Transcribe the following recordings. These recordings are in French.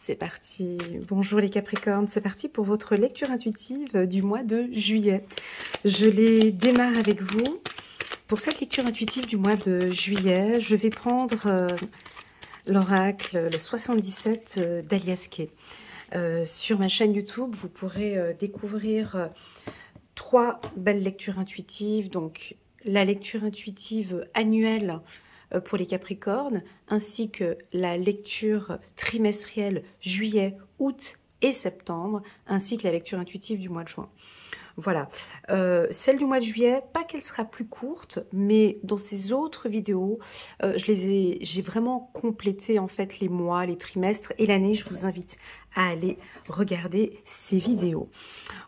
C'est parti. Bonjour les Capricornes, c'est parti pour votre lecture intuitive du mois de juillet. Je les démarre avec vous. Pour cette lecture intuitive du mois de juillet, je vais prendre l'oracle, le 77 d'Alias Kay. Sur ma chaîne YouTube, vous pourrez découvrir 3 belles lectures intuitives. Donc, la lecture intuitive annuelle pour les Capricornes, ainsi que la lecture trimestrielle juillet, août et septembre, ainsi que la lecture intuitive du mois de juin. Voilà, celle du mois de juillet, pas qu'elle sera plus courte, mais dans ces autres vidéos, j'ai vraiment complété en fait les mois, les trimestres et l'année. Je vous invite à aller regarder ces vidéos.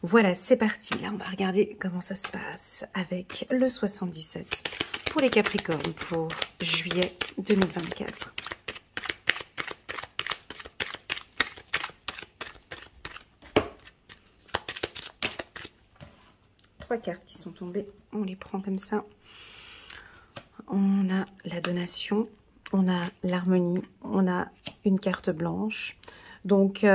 Voilà, c'est parti. Là, on va regarder comment ça se passe avec le 77 pour les Capricornes pour juillet 2024. Trois cartes qui sont tombées, on les prend comme ça. On a la donation, on a l'harmonie, on a une carte blanche. Donc,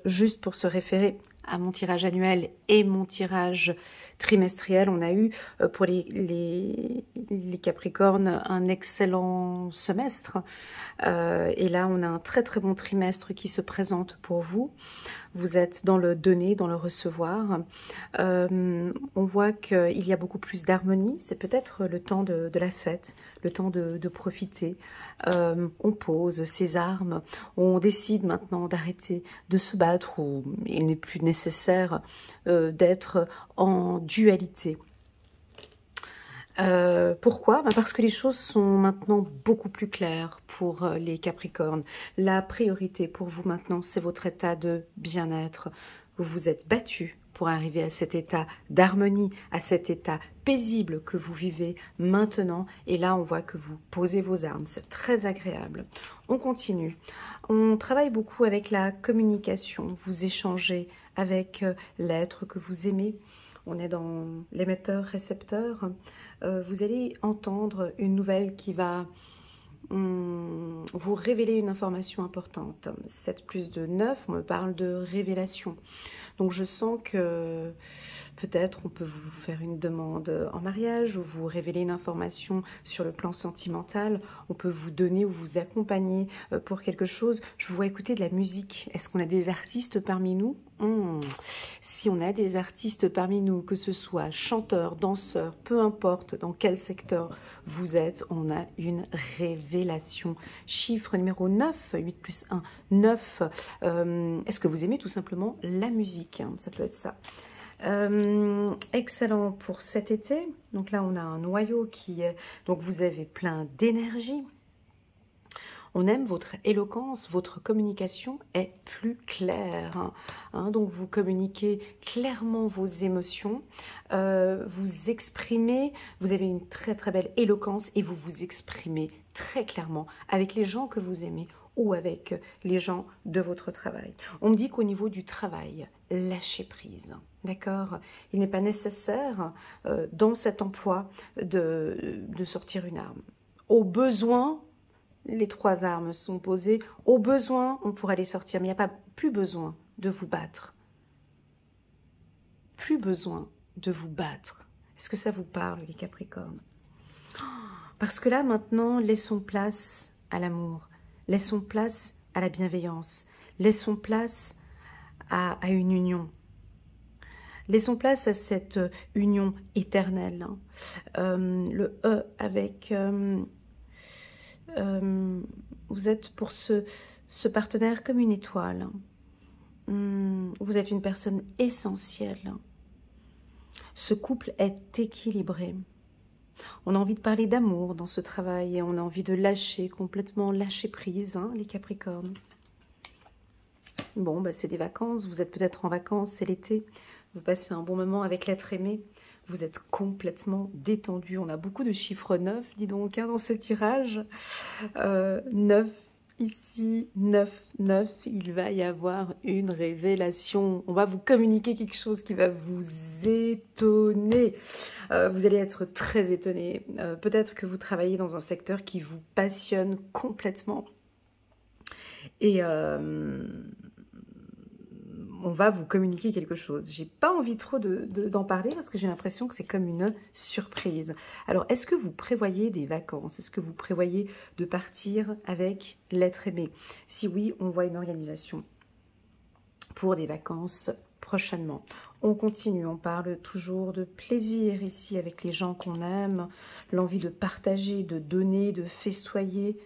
juste pour se référer à mon tirage annuel et mon tirage trimestriel, on a eu pour les Capricornes un excellent semestre. Et là, on a un très très bon trimestre qui se présente pour vous. Vous êtes dans le donner, dans le recevoir. On voit qu'il y a beaucoup plus d'harmonie. C'est peut-être le temps de la fête, le temps de profiter. On pose ses armes. On décide maintenant d'arrêter de se battre où il n'est plus nécessaire d'être en dualité. Pourquoi? Parce que les choses sont maintenant beaucoup plus claires pour les Capricornes. La priorité pour vous maintenant, c'est votre état de bien-être. Vous vous êtes battu pour arriver à cet état d'harmonie, à cet état paisible que vous vivez maintenant. Et là, on voit que vous posez vos armes. C'est très agréable. On continue. On travaille beaucoup avec la communication. Vous échangez avec l'être que vous aimez. On est dans l'émetteur-récepteur. Vous allez entendre une nouvelle qui va vous révéler une information importante. 7 plus de 9, on me parle de révélation. Donc je sens que peut-être on peut vous faire une demande en mariage ou vous révéler une information sur le plan sentimental. On peut vous donner ou vous accompagner pour quelque chose. Je vous vois écouter de la musique. Est-ce qu'on a des artistes parmi nous? Si on a des artistes parmi nous, que ce soit chanteurs, danseurs, peu importe dans quel secteur vous êtes, on a une révélation. Chiffre numéro 9, 8 plus 1, 9. Est-ce que vous aimez tout simplement la musique? Ça peut être ça. Excellent pour cet été. Donc là, on a un noyau qui est... Donc vous avez plein d'énergie. On aime votre éloquence, votre communication est plus claire. Donc vous communiquez clairement vos émotions, vous exprimez, vous avez une très très belle éloquence et vous vous exprimez très clairement avec les gens que vous aimez ou avec les gens de votre travail. On me dit qu'au niveau du travail, lâchez prise. D'accord? Il n'est pas nécessaire dans cet emploi de sortir une arme. Au besoin, les 3 armes sont posées. Au besoin, on pourra les sortir, mais il n'y a plus besoin de vous battre. Plus besoin de vous battre. Est-ce que ça vous parle, les Capricornes? Parce que là, maintenant, laissons place à l'amour. Laissons place à la bienveillance. Laissons place à une union. Laissons place à cette union éternelle. Le E avec... vous êtes pour ce partenaire comme une étoile. Vous êtes une personne essentielle. Ce couple est équilibré. On a envie de parler d'amour dans ce travail et on a envie de lâcher, complètement lâcher prise, les Capricornes. Bon, bah, c'est des vacances, vous êtes peut-être en vacances, c'est l'été. Vous passez un bon moment avec l'être aimé. Vous êtes complètement détendu. On a beaucoup de chiffres 9, dis donc, dans ce tirage. 9, ici, 9, 9. Il va y avoir une révélation. On va vous communiquer quelque chose qui va vous étonner. Vous allez être très étonné. Peut-être que vous travaillez dans un secteur qui vous passionne complètement. Et on va vous communiquer quelque chose. J'ai pas envie trop d'en parler parce que j'ai l'impression que c'est comme une surprise. Alors, est-ce que vous prévoyez des vacances? Est-ce que vous prévoyez de partir avec l'être aimé? Si oui, on voit une organisation pour des vacances prochainement. On continue, on parle toujours de plaisir ici avec les gens qu'on aime, l'envie de partager, de donner, de festoyer.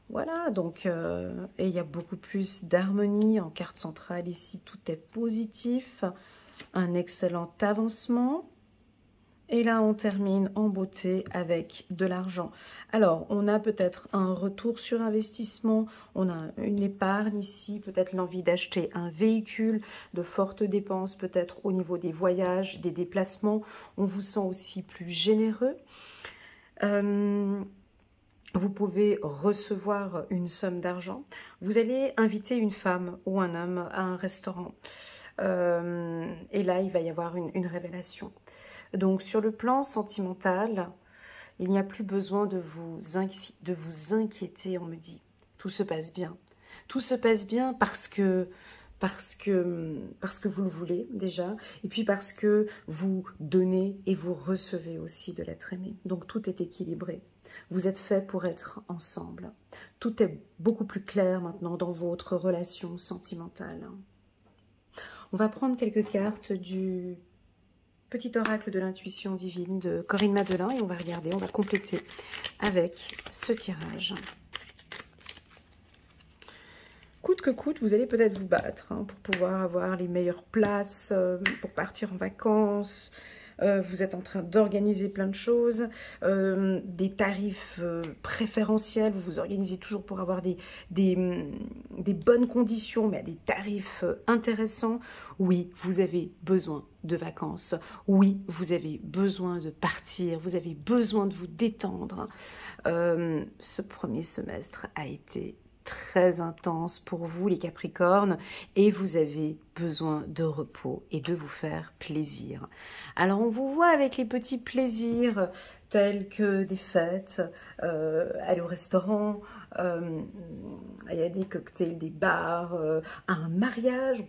Voilà, donc, et il y a beaucoup plus d'harmonie en carte centrale ici, tout est positif, un excellent avancement. Et là, on termine en beauté avec de l'argent. Alors, on a peut-être un retour sur investissement, on a une épargne ici, peut-être l'envie d'acheter un véhicule, de fortes dépenses, peut-être au niveau des voyages, des déplacements. On vous sent aussi plus généreux. Vous pouvez recevoir une somme d'argent. Vous allez inviter une femme ou un homme à un restaurant. Et là, il va y avoir une révélation. Donc, sur le plan sentimental, il n'y a plus besoin de vous inquiéter, on me dit. Tout se passe bien. Tout se passe bien parce que vous le voulez déjà, et puis parce que vous donnez et vous recevez aussi de l'être aimé. Donc, tout est équilibré. Vous êtes fait pour être ensemble. Tout est beaucoup plus clair maintenant dans votre relation sentimentale. On va prendre quelques cartes du petit oracle de l'intuition divine de Corinne Madelin et on va regarder, on va compléter avec ce tirage. Coûte que coûte, vous allez peut-être vous battre pour pouvoir avoir les meilleures places, pour partir en vacances. Vous êtes en train d'organiser plein de choses, des tarifs préférentiels, vous vous organisez toujours pour avoir des bonnes conditions, mais à des tarifs intéressants. Oui, vous avez besoin de vacances, oui, vous avez besoin de partir, vous avez besoin de vous détendre. Ce premier semestre a été très intense pour vous les Capricornes et vous avez besoin de repos et de vous faire plaisir. Alors on vous voit avec les petits plaisirs tels que des fêtes, aller au restaurant, il y a des cocktails, des bars, un mariage,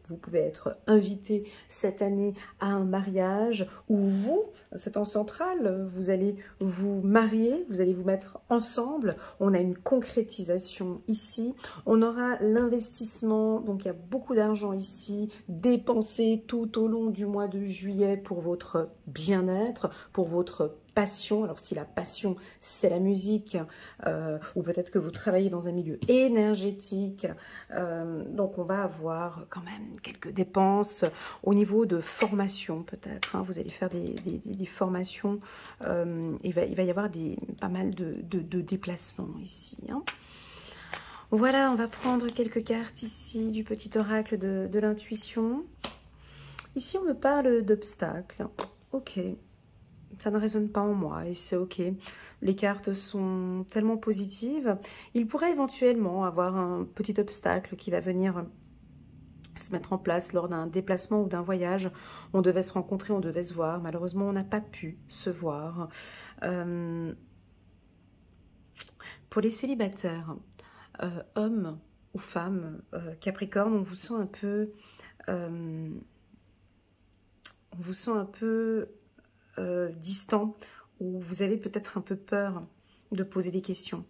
vous pouvez être invité cette année à un mariage où vous, c'est en centrale, vous allez vous marier, vous allez vous mettre ensemble, on a une concrétisation ici, on aura l'investissement, donc il y a beaucoup d'argent ici, dépensé tout au long du mois de juillet pour votre bien-être, pour votre passion. Alors si la passion c'est la musique, ou peut-être que vous travaillez dans un milieu énergétique, donc on va avoir quand même quelques dépenses au niveau de formation peut-être, vous allez faire des formations, il va y avoir pas mal de déplacements ici. Voilà, on va prendre quelques cartes ici du petit oracle de l'intuition. Ici, on me parle d'obstacles. Ok, ça ne résonne pas en moi et c'est ok. Les cartes sont tellement positives. Il pourrait éventuellement avoir un petit obstacle qui va venir se mettre en place lors d'un déplacement ou d'un voyage. On devait se rencontrer, on devait se voir. Malheureusement, on n'a pas pu se voir. Pour les célibataires, hommes ou femmes, Capricorne, on vous sent un peu... distant, ou vous avez peut-être un peu peur de poser des questions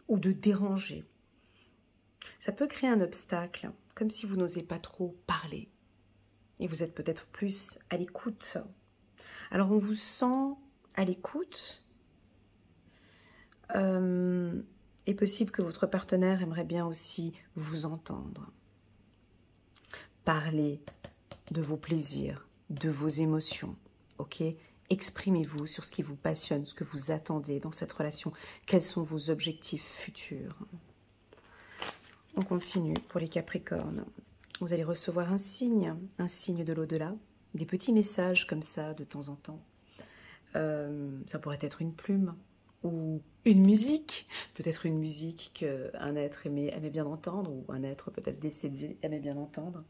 ou de déranger. Ça peut créer un obstacle, comme si vous n'osez pas trop parler et vous êtes peut-être plus à l'écoute. Alors on vous sent à l'écoute. Il est possible que votre partenaire aimerait bien aussi vous entendre. Parler de vos plaisirs, de vos émotions, ok? Exprimez-vous sur ce qui vous passionne, ce que vous attendez dans cette relation. Quels sont vos objectifs futurs? On continue pour les Capricornes. Vous allez recevoir un signe de l'au-delà, des petits messages comme ça de temps en temps. Ça pourrait être une plume ou une musique, peut-être une musique qu'un être aimait bien entendre, ou un être peut-être décédé aimait bien entendre.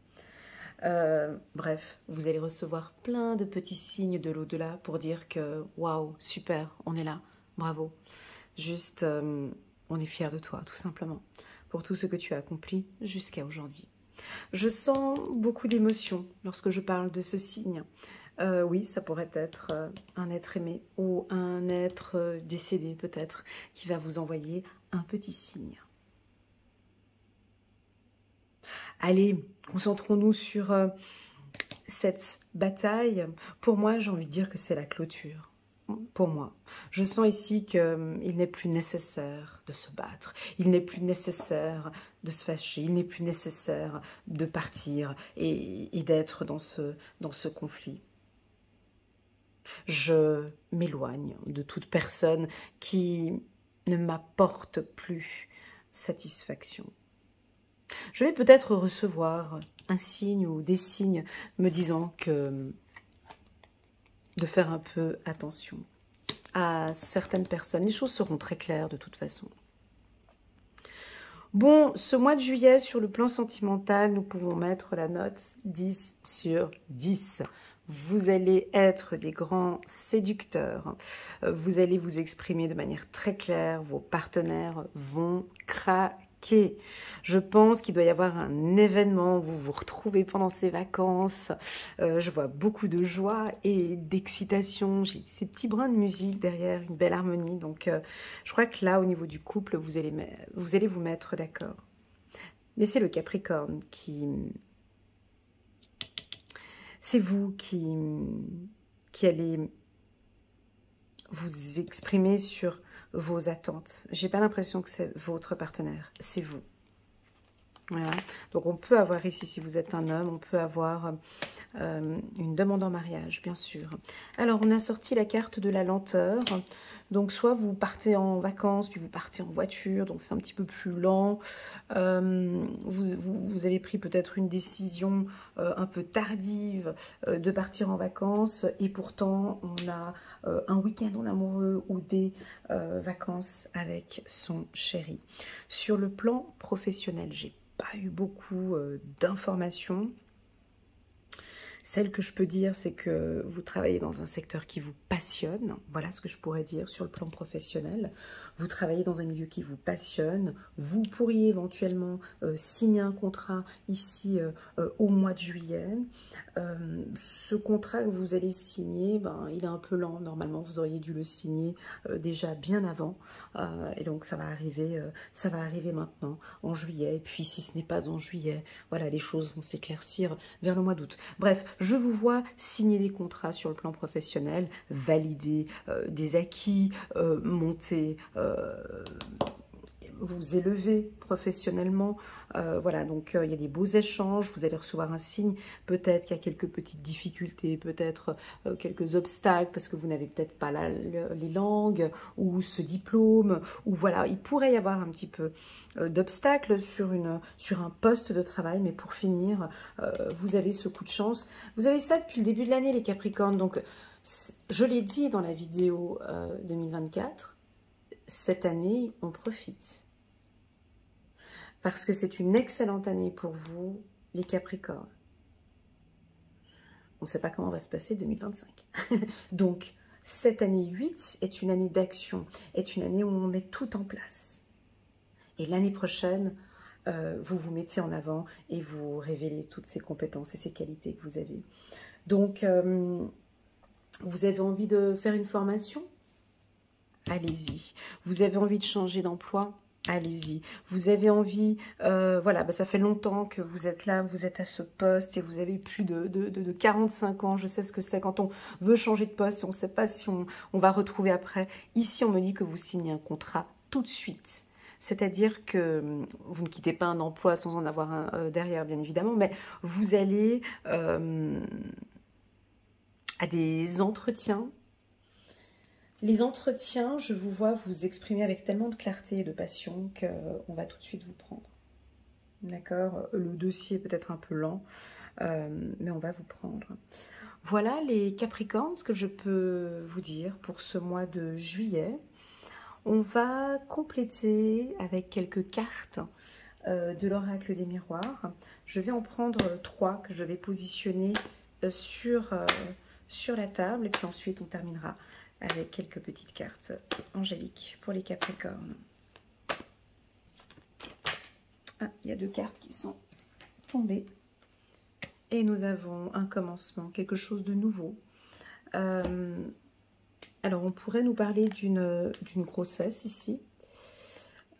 Bref, vous allez recevoir plein de petits signes de l'au-delà pour dire que waouh, super, on est là, bravo. Juste, on est fiers de toi, tout simplement. pour tout ce que tu as accompli jusqu'à aujourd'hui. Je sens beaucoup d'émotions lorsque je parle de ce signe. Oui, ça pourrait être un être aimé ou un être décédé peut-être qui va vous envoyer un petit signe. Allez, concentrons-nous sur cette bataille. Pour moi, j'ai envie de dire que c'est la clôture. Pour moi, je sens ici qu'il n'est plus nécessaire de se battre, il n'est plus nécessaire de se fâcher, il n'est plus nécessaire de partir et d'être dans ce conflit. Je m'éloigne de toute personne qui ne m'apporte plus satisfaction. Je vais peut-être recevoir un signe ou des signes me disant que de faire un peu attention à certaines personnes. Les choses seront très claires de toute façon. Bon, ce mois de juillet, sur le plan sentimental, nous pouvons mettre la note 10 sur 10. Vous allez être des grands séducteurs. Vous allez vous exprimer de manière très claire. Vos partenaires vont craquer. Je pense qu'il doit y avoir un événement, vous vous retrouvez pendant ces vacances, je vois beaucoup de joie et d'excitation, j'ai ces petits brins de musique derrière, une belle harmonie, donc je crois que là au niveau du couple, vous allez vous mettre d'accord. Mais c'est le Capricorne qui... C'est vous qui allez vous exprimer sur vos attentes. J'ai pas l'impression que c'est votre partenaire, c'est vous. Voilà. Donc on peut avoir ici, si vous êtes un homme, on peut avoir une demande en mariage, bien sûr. Alors on a sorti la carte de la lenteur. Donc soit vous partez en vacances, puis vous partez en voiture, donc c'est un petit peu plus lent. Vous avez pris peut-être une décision un peu tardive de partir en vacances, et pourtant on a un week-end en amoureux ou des vacances avec son chéri. Sur le plan professionnel, j'ai pas eu beaucoup d'informations. Celle que je peux dire, c'est que vous travaillez dans un secteur qui vous passionne. Voilà ce que je pourrais dire sur le plan professionnel. Vous travaillez dans un milieu qui vous passionne. Vous pourriez éventuellement signer un contrat ici au mois de juillet. Ce contrat que vous allez signer, il est un peu lent. Normalement, vous auriez dû le signer déjà bien avant. Et donc, ça va arriver maintenant, en juillet. Et puis, si ce n'est pas en juillet, voilà, les choses vont s'éclaircir vers le mois d'août. Bref, je vous vois signer des contrats sur le plan professionnel, valider des acquis, monter, vous élever professionnellement. Voilà, donc il y a des beaux échanges, vous allez recevoir un signe, peut-être qu'il y a quelques petites difficultés, peut-être quelques obstacles, parce que vous n'avez peut-être pas les langues, ou ce diplôme, ou voilà, il pourrait y avoir un petit peu d'obstacles sur un poste de travail, mais pour finir, vous avez ce coup de chance. Vous avez ça depuis le début de l'année, les Capricornes, donc je l'ai dit dans la vidéo 2024, cette année, on profite. Parce que c'est une excellente année pour vous, les Capricornes. On ne sait pas comment va se passer 2025. Donc, cette année 8 est une année d'action, est une année où on met tout en place. Et l'année prochaine, vous vous mettez en avant et vous révélez toutes ces compétences et ces qualités que vous avez. Donc, vous avez envie de faire une formation? Allez-y. Vous avez envie de changer d'emploi? Allez-y. Vous avez envie, voilà, ça fait longtemps que vous êtes là, vous êtes à ce poste et vous avez plus de 45 ans. Je sais ce que c'est quand on veut changer de poste, on ne sait pas si on va retrouver après. Ici, on me dit que vous signez un contrat tout de suite. C'est-à-dire que vous ne quittez pas un emploi sans en avoir un derrière, bien évidemment, mais vous allez à des entretiens. Les entretiens, je vous vois vous exprimer avec tellement de clarté et de passion qu'on va tout de suite vous prendre. D'accord? Le dossier est peut-être un peu lent, mais on va vous prendre. Voilà les Capricornes, ce que je peux vous dire pour ce mois de juillet. On va compléter avec quelques cartes de l'oracle des miroirs. Je vais en prendre 3 que je vais positionner sur la table, et puis ensuite on terminera avec quelques petites cartes angéliques pour les Capricornes. Ah, il y a 2 cartes qui sont tombées. Et nous avons un commencement, quelque chose de nouveau. Alors, on pourrait nous parler d'une grossesse ici.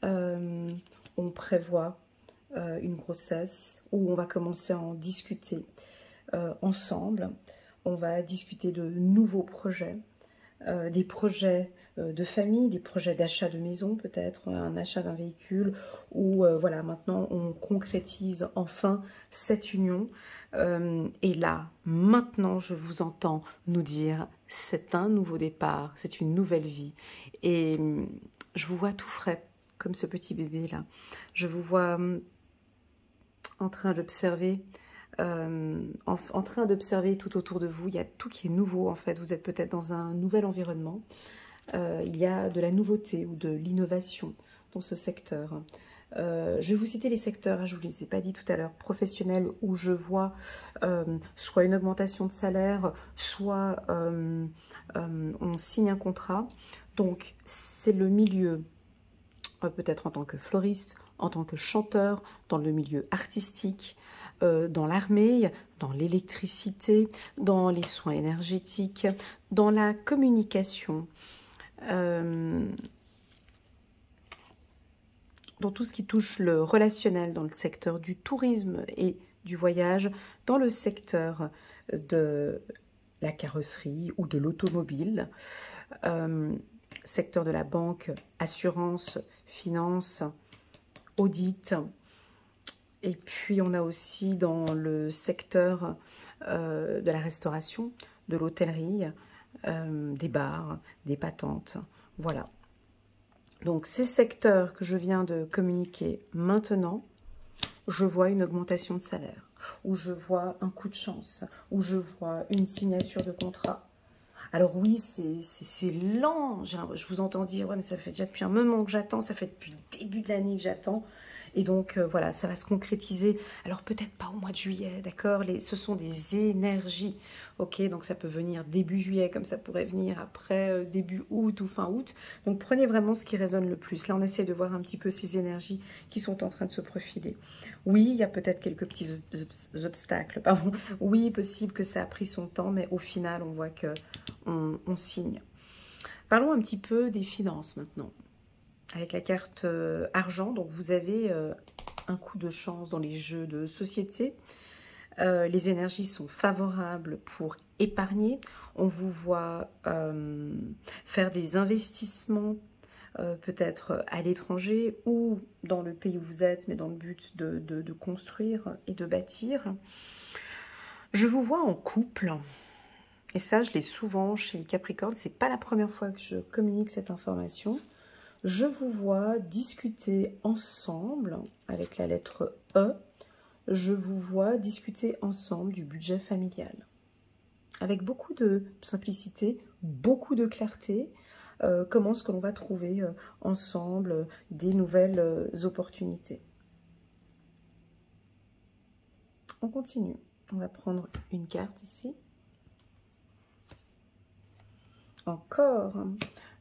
On prévoit une grossesse où on va commencer à en discuter ensemble. On va discuter de nouveaux projets, des projets de famille, des projets d'achat de maison peut-être, un achat d'un véhicule, où voilà, maintenant on concrétise enfin cette union. Et là, maintenant, je vous entends nous dire, c'est un nouveau départ, c'est une nouvelle vie. Et je vous vois tout frais, comme ce petit bébé là. Je vous vois en train d'observer, en train d'observer tout autour de vous. Il y a tout qui est nouveau en fait. Vous êtes peut-être dans un nouvel environnement. Il y a de la nouveauté ou de l'innovation dans ce secteur. Je vais vous citer les secteurs, je ne vous les ai pas dit tout à l'heure, professionnels, où je vois soit une augmentation de salaire, soit on signe un contrat. Donc, c'est le milieu, peut-être en tant que floriste, en tant que chanteur, dans le milieu artistique, dans l'armée, dans l'électricité, dans les soins énergétiques, dans la communication, dans tout ce qui touche le relationnel, dans le secteur du tourisme et du voyage, dans le secteur de la carrosserie ou de l'automobile, secteur de la banque, assurance, finance, audit. Et puis on a aussi dans le secteur de la restauration, de l'hôtellerie, des bars, des patentes, voilà. Donc ces secteurs que je viens de communiquer maintenant, je vois une augmentation de salaire, ou je vois un coup de chance, ou je vois une signature de contrat. Alors oui, c'est lent, je vous entends dire, ouais mais ça fait déjà depuis un moment que j'attends, ça fait depuis le début de l'année que j'attends. Et donc, voilà, ça va se concrétiser. Alors, peut-être pas au mois de juillet, d'accord? Ce sont des énergies, ok? Donc, ça peut venir début juillet, comme ça pourrait venir après début août ou fin août. Donc, prenez vraiment ce qui résonne le plus. Là, on essaie de voir un petit peu ces énergies qui sont en train de se profiler. Oui, il y a peut-être quelques petits obstacles, pardon. Oui, possible que ça a pris son temps, mais au final, on voit qu'on signe. Parlons un petit peu des finances maintenant. Avec la carte argent, donc vous avez un coup de chance dans les jeux de société. Les énergies sont favorables pour épargner. On vous voit faire des investissements peut-être à l'étranger ou dans le pays où vous êtes, mais dans le but de construire et de bâtir. Je vous vois en couple. Et ça, je l'ai souvent chez les Capricornes. C'est pas la première fois que je communique cette information. Je vous vois discuter ensemble, avec la lettre E, je vous vois discuter ensemble du budget familial. Avec beaucoup de simplicité, beaucoup de clarté, comment est-ce que l'on va trouver ensemble des nouvelles opportunités. On continue. On va prendre une carte ici. Encore.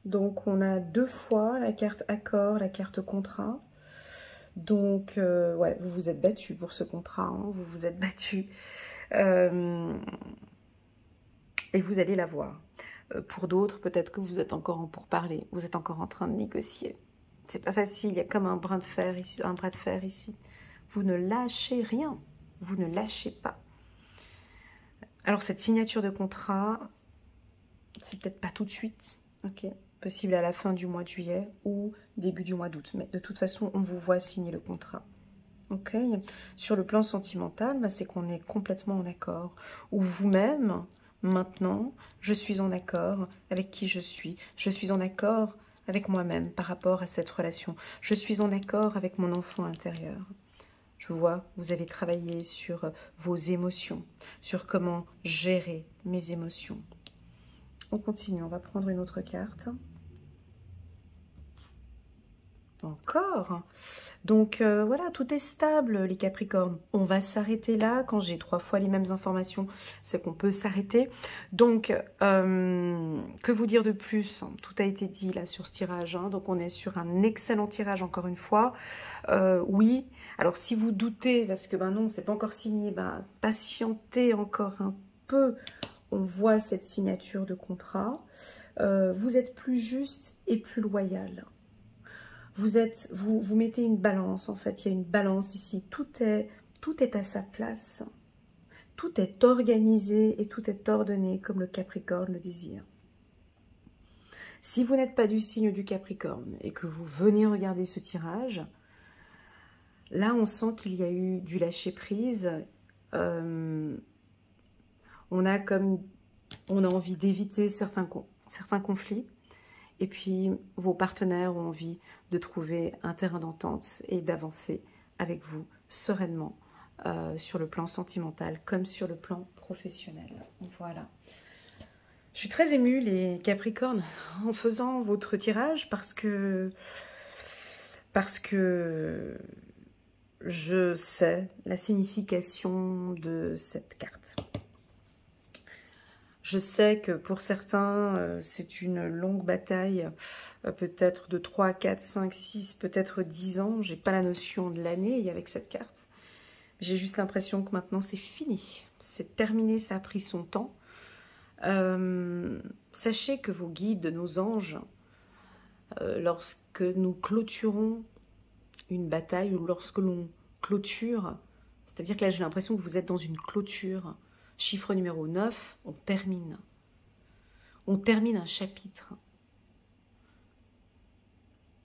Donc, on a 2 fois la carte accord, la carte contrat. Donc, ouais, vous vous êtes battu pour ce contrat, hein, vous vous êtes battu. Et vous allez l'avoir. Pour d'autres, peut-être que vous êtes encore en pourparlers, vous êtes encore en train de négocier. C'est pas facile, il y a comme un brin de fer ici, un bras de fer ici. Vous ne lâchez rien, vous ne lâchez pas. Alors, cette signature de contrat, c'est peut-être pas tout de suite, ok? Possible à la fin du mois de juillet ou début du mois d'août. Mais de toute façon, on vous voit signer le contrat. Ok. Sur le plan sentimental, bah, c'est qu'on est complètement en accord. Ou vous-même, maintenant, je suis en accord avec qui je suis. Je suis en accord avec moi-même par rapport à cette relation. Je suis en accord avec mon enfant intérieur. Je vois, vous avez travaillé sur vos émotions, sur comment gérer mes émotions. On continue, on va prendre une autre carte. Encore. Donc voilà, tout est stable les Capricornes. On va s'arrêter là. Quand j'ai 3 fois les mêmes informations, c'est qu'on peut s'arrêter. Donc, que vous dire de plus? Tout a été dit là sur ce tirage. Hein. Donc on est sur un excellent tirage encore une fois. Oui, alors si vous doutez, parce que ben non, c'est pas encore signé, ben, patientez encore un peu. On voit cette signature de contrat. Vous êtes plus juste et plus loyal. Vous mettez une balance, en fait, il y a une balance ici. Tout est à sa place. Tout est organisé et tout est ordonné comme le Capricorne le désire. Si vous n'êtes pas du signe du Capricorne et que vous venez regarder ce tirage, là, on sent qu'il y a eu du lâcher-prise. On a envie d'éviter certains conflits. Et puis, vos partenaires ont envie de trouver un terrain d'entente et d'avancer avec vous sereinement sur le plan sentimental comme sur le plan professionnel. Voilà. Je suis très émue, les Capricornes, en faisant votre tirage parce que je sais la signification de cette carte. Je sais que pour certains, c'est une longue bataille, peut-être de 3, 4, 5, 6, peut-être 10 ans. Je n'ai pas la notion de l'année avec cette carte. J'ai juste l'impression que maintenant, c'est fini. C'est terminé, ça a pris son temps. Sachez que vos guides, nos anges, lorsque nous clôturons une bataille ou lorsque l'on clôture, c'est-à-dire que là, j'ai l'impression que vous êtes dans une clôture. Chiffre numéro 9, on termine. On termine un chapitre.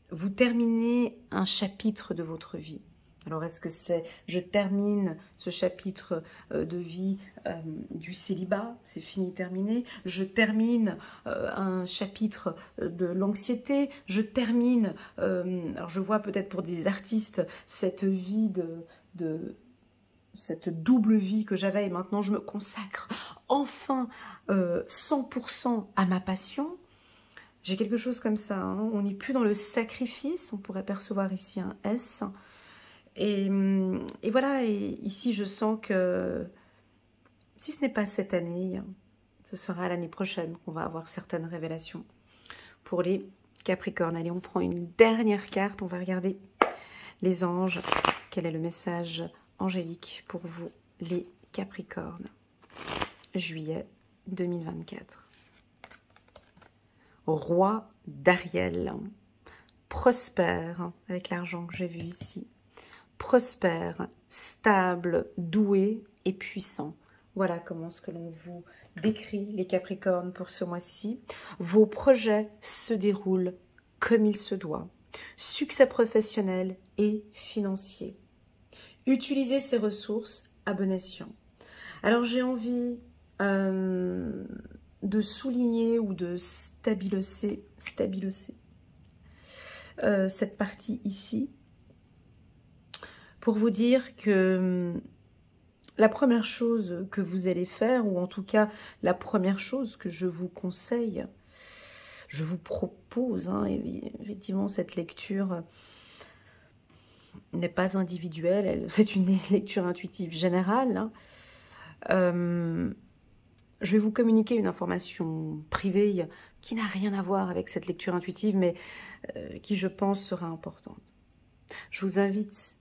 Vous terminez un chapitre de votre vie. Alors, est-ce que c'est je termine ce chapitre de vie du célibat, c'est fini, terminé. Je termine un chapitre de l'anxiété. Je termine, alors je vois peut-être pour des artistes, cette vie cette double vie que j'avais et maintenant je me consacre enfin 100% à ma passion. J'ai quelque chose comme ça, hein. On n'est plus dans le sacrifice, on pourrait percevoir ici un S. Et voilà, et ici je sens que si ce n'est pas cette année, ce sera l'année prochaine qu'on va avoir certaines révélations pour les Capricornes. Allez, on prend une dernière carte, on va regarder les anges. Quel est le message angélique pour vous, les Capricornes, juillet 2024. Roi d'Ariel, prospère, avec l'argent que j'ai vu ici, prospère, stable, doué et puissant. Voilà comment est-ce que l'on vous décrit, les Capricornes, pour ce mois-ci. Vos projets se déroulent comme il se doit. Succès professionnel et financier. Utilisez ces ressources à bon escient. Alors j'ai envie de souligner ou de stabiliser cette partie ici pour vous dire que la première chose que vous allez faire, ou en tout cas la première chose que je vous conseille, je vous propose, hein, effectivement cette lecture n'est pas individuelle, c'est une lecture intuitive générale. Hein. Je vais vous communiquer une information privée qui n'a rien à voir avec cette lecture intuitive, mais qui, je pense, sera importante. Je vous invite,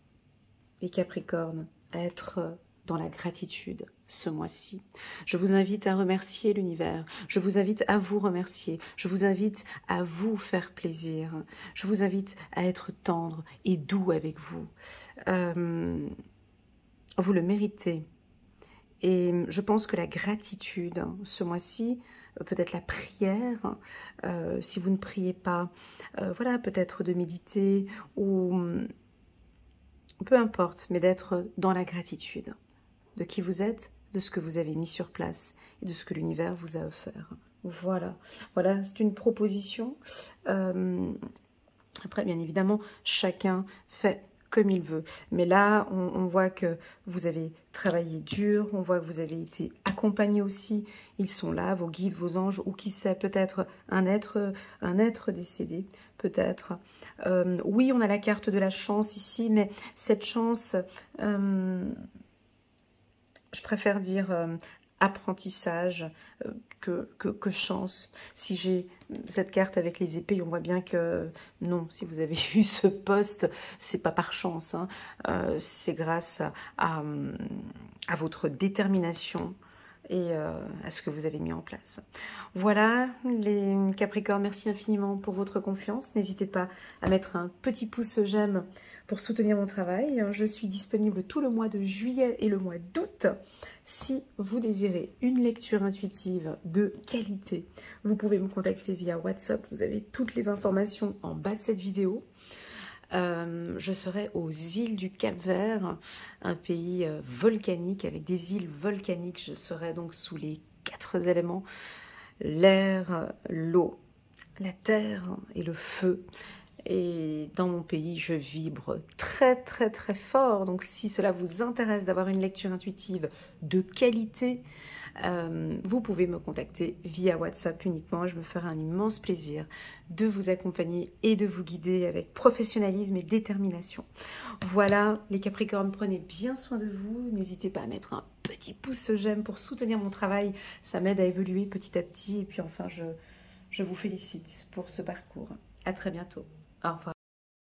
les Capricornes, à être dans la gratitude ce mois-ci. Je vous invite à remercier l'univers. Je vous invite à vous remercier. Je vous invite à vous faire plaisir. Je vous invite à être tendre et doux avec vous. Vous le méritez. Et je pense que la gratitude, ce mois-ci, peut-être la prière, si vous ne priez pas, voilà, peut-être de méditer ou peu importe, mais d'être dans la gratitude de qui vous êtes, de ce que vous avez mis sur place et de ce que l'univers vous a offert. Voilà, voilà, c'est une proposition. Après, bien évidemment, chacun fait comme il veut. Mais là, on voit que vous avez travaillé dur, on voit que vous avez été accompagné aussi. Ils sont là, vos guides, vos anges, ou qui sait, peut-être un être décédé, peut-être. Oui, on a la carte de la chance ici, mais cette chance, je préfère dire apprentissage que chance. Si j'ai cette carte avec les épées, on voit bien que non, si vous avez eu ce poste, c'est pas par chance, hein. C'est grâce à votre détermination et à ce que vous avez mis en place. Voilà les Capricornes, merci infiniment pour votre confiance. N'hésitez pas à mettre un petit pouce j'aime pour soutenir mon travail. Je suis disponible tout le mois de juillet et le mois d'août. Si vous désirez une lecture intuitive de qualité, vous pouvez me contacter via WhatsApp. Vous avez toutes les informations en bas de cette vidéo. Je serai aux îles du Cap-Vert, un pays volcanique avec des îles volcaniques. Je serai donc sous les 4 éléments, l'air, l'eau, la terre et le feu. Et dans mon pays, je vibre très très très fort. Donc si cela vous intéresse d'avoir une lecture intuitive de qualité, vous pouvez me contacter via WhatsApp uniquement. Je me ferai un immense plaisir de vous accompagner et de vous guider avec professionnalisme et détermination. Voilà les Capricornes, prenez bien soin de vous. N'hésitez pas à mettre un petit pouce j'aime pour soutenir mon travail. Ça m'aide à évoluer petit à petit. Et puis enfin, je vous félicite pour ce parcours. À très bientôt. Au revoir.